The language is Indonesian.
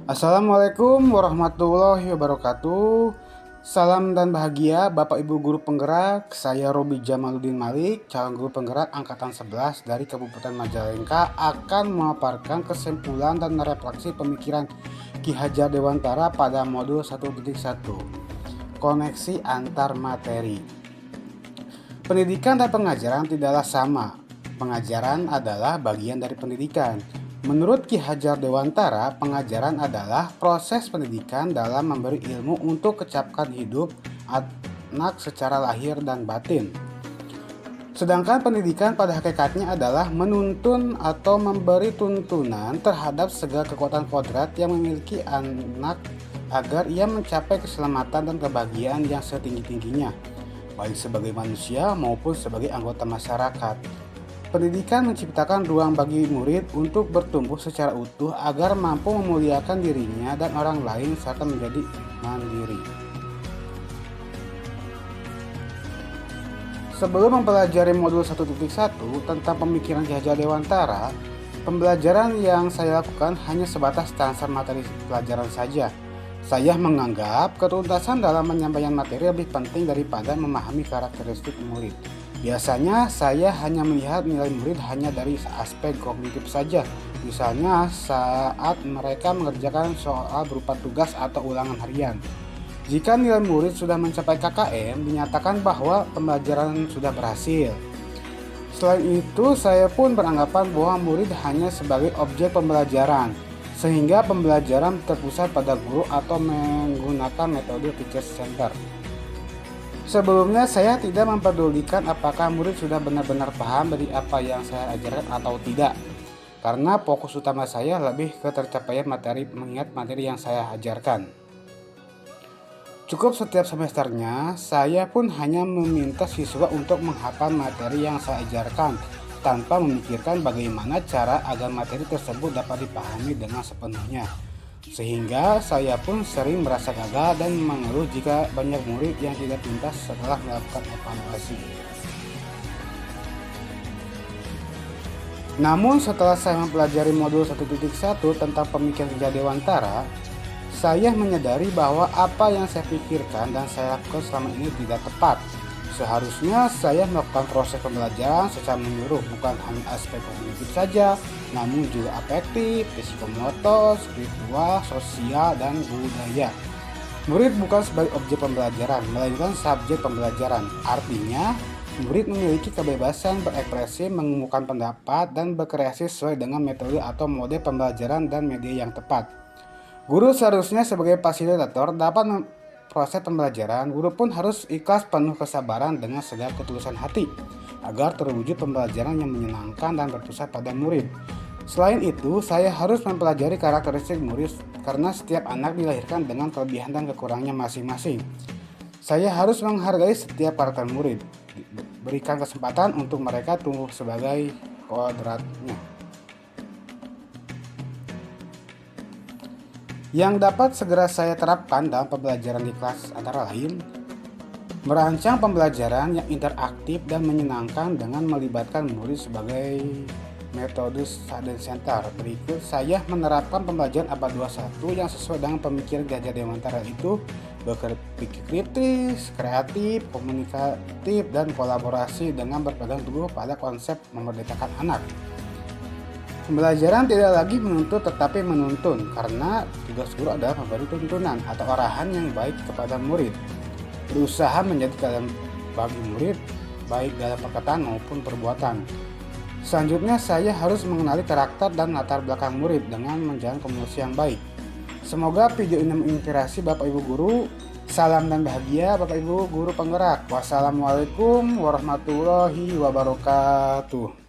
Assalamualaikum warahmatullahi wabarakatuh. Salam dan bahagia Bapak Ibu Guru Penggerak. Saya Robi Jamaluddin Malik, calon guru penggerak angkatan 11 dari Kabupaten Majalengka, akan memaparkan kesimpulan dan refleksi pemikiran Ki Hajar Dewantara pada modul 1.1, koneksi antar materi. Pendidikan dan pengajaran tidaklah sama. Pengajaran adalah bagian dari pendidikan. Menurut Ki Hajar Dewantara, pengajaran adalah proses pendidikan dalam memberi ilmu untuk kecapkan hidup anak secara lahir dan batin. Sedangkan pendidikan pada hakikatnya adalah menuntun atau memberi tuntunan terhadap segala kekuatan kodrat yang memiliki anak agar ia mencapai keselamatan dan kebahagiaan yang setinggi-tingginya, baik sebagai manusia maupun sebagai anggota masyarakat. Pendidikan menciptakan ruang bagi murid untuk bertumbuh secara utuh agar mampu memuliakan dirinya dan orang lain serta menjadi mandiri. Sebelum mempelajari modul 1.1 tentang pemikiran Ki Hajar Dewantara, pembelajaran yang saya lakukan hanya sebatas transfer materi pelajaran saja. Saya menganggap ketuntasan dalam menyampaikan materi lebih penting daripada memahami karakteristik murid. Biasanya saya hanya melihat nilai murid hanya dari aspek kognitif saja. Misalnya saat mereka mengerjakan soal berupa tugas atau ulangan harian. Jika nilai murid sudah mencapai KKM, dinyatakan bahwa pembelajaran sudah berhasil. Selain itu, saya pun beranggapan bahwa murid hanya sebagai objek pembelajaran, sehingga pembelajaran terpusat pada guru atau menggunakan metode teacher center. Sebelumnya saya tidak mempedulikan apakah murid sudah benar-benar paham dari apa yang saya ajarkan atau tidak, karena fokus utama saya lebih ke tercapaian materi mengingat materi yang saya ajarkan. Cukup setiap semesternya, saya pun hanya meminta siswa untuk menghafal materi yang saya ajarkan tanpa memikirkan bagaimana cara agar materi tersebut dapat dipahami dengan sepenuhnya. Sehingga saya pun sering merasa gagal dan mengeluh jika banyak murid yang tidak tuntas setelah melakukan evaluasi. Namun setelah saya mempelajari modul 1.1 tentang pemikiran Ki Hajar Dewantara, saya menyadari bahwa apa yang saya pikirkan dan saya lakukan selama ini tidak tepat. Seharusnya saya melakukan proses pembelajaran secara menyeluruh, bukan hanya aspek kognitif saja, namun juga afektif, psikomotor, spiritual, sosial, dan budaya. Murid bukan sebagai objek pembelajaran, melainkan subjek pembelajaran. Artinya, murid memiliki kebebasan berekspresi, mengemukakan pendapat, dan berkreasi sesuai dengan metode atau mode pembelajaran dan media yang tepat. Guru seharusnya sebagai fasilitator dapat proses pembelajaran. Guru pun harus ikhlas penuh kesabaran dengan segala ketulusan hati agar terwujud pembelajaran yang menyenangkan dan berpusat pada murid. Selain itu, saya harus mempelajari karakteristik murid karena setiap anak dilahirkan dengan kelebihan dan kekurangannya masing-masing. Saya harus menghargai setiap karakter murid, berikan kesempatan untuk mereka tumbuh sebagai kodratnya. Yang dapat segera saya terapkan dalam pembelajaran di kelas antara lain, merancang pembelajaran yang interaktif dan menyenangkan dengan melibatkan murid sebagai metode student center. Berikut saya menerapkan pembelajaran abad 21 yang sesuai dengan pemikiran Ki Hajar Dewantara, itu berpikir kritis, kreatif, komunikatif, dan kolaborasi dengan berpegang teguh pada konsep memerdekakan anak. Pembelajaran tidak lagi menuntut tetapi menuntun, karena tugas guru adalah memberi tuntunan atau arahan yang baik kepada murid. Berusaha menjadi kalian bagi murid, baik dalam perkataan maupun perbuatan. Selanjutnya saya harus mengenali karakter dan latar belakang murid dengan menjalin komunikasi yang baik. Semoga video ini menginspirasi Bapak Ibu Guru. Salam dan bahagia Bapak Ibu Guru Penggerak. Wassalamualaikum warahmatullahi wabarakatuh.